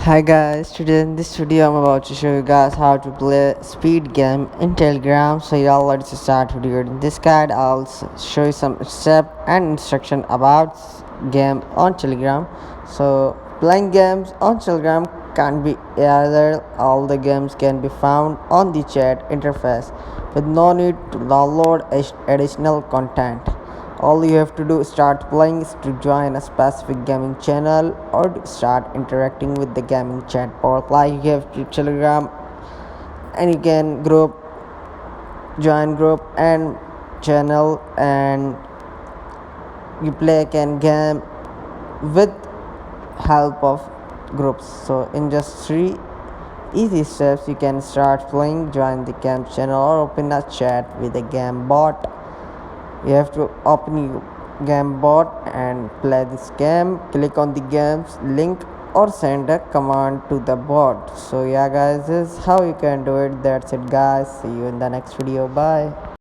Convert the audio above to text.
Hi guys, today in this video I'm about to show you guys how to play speed game in Telegram. So yeah, let's start video. In this guide I'll show you some step and instruction about game on Telegram. So playing games on Telegram can be either all the games can be found on the chat interface with no need to download additional content. All you have to do start playing is to join a specific gaming channel or to start interacting with the gaming chat bot. Like you have to Telegram and you can join group and channel, and you play can game with help of groups. So in just 3 easy steps you can start playing. Join the game channel or open a chat with a game bot. You have to open your game bot and play this game. Click on the game's link or send a command to the bot. So yeah guys, this is how you can do it. That's it guys, see you in the next video. Bye.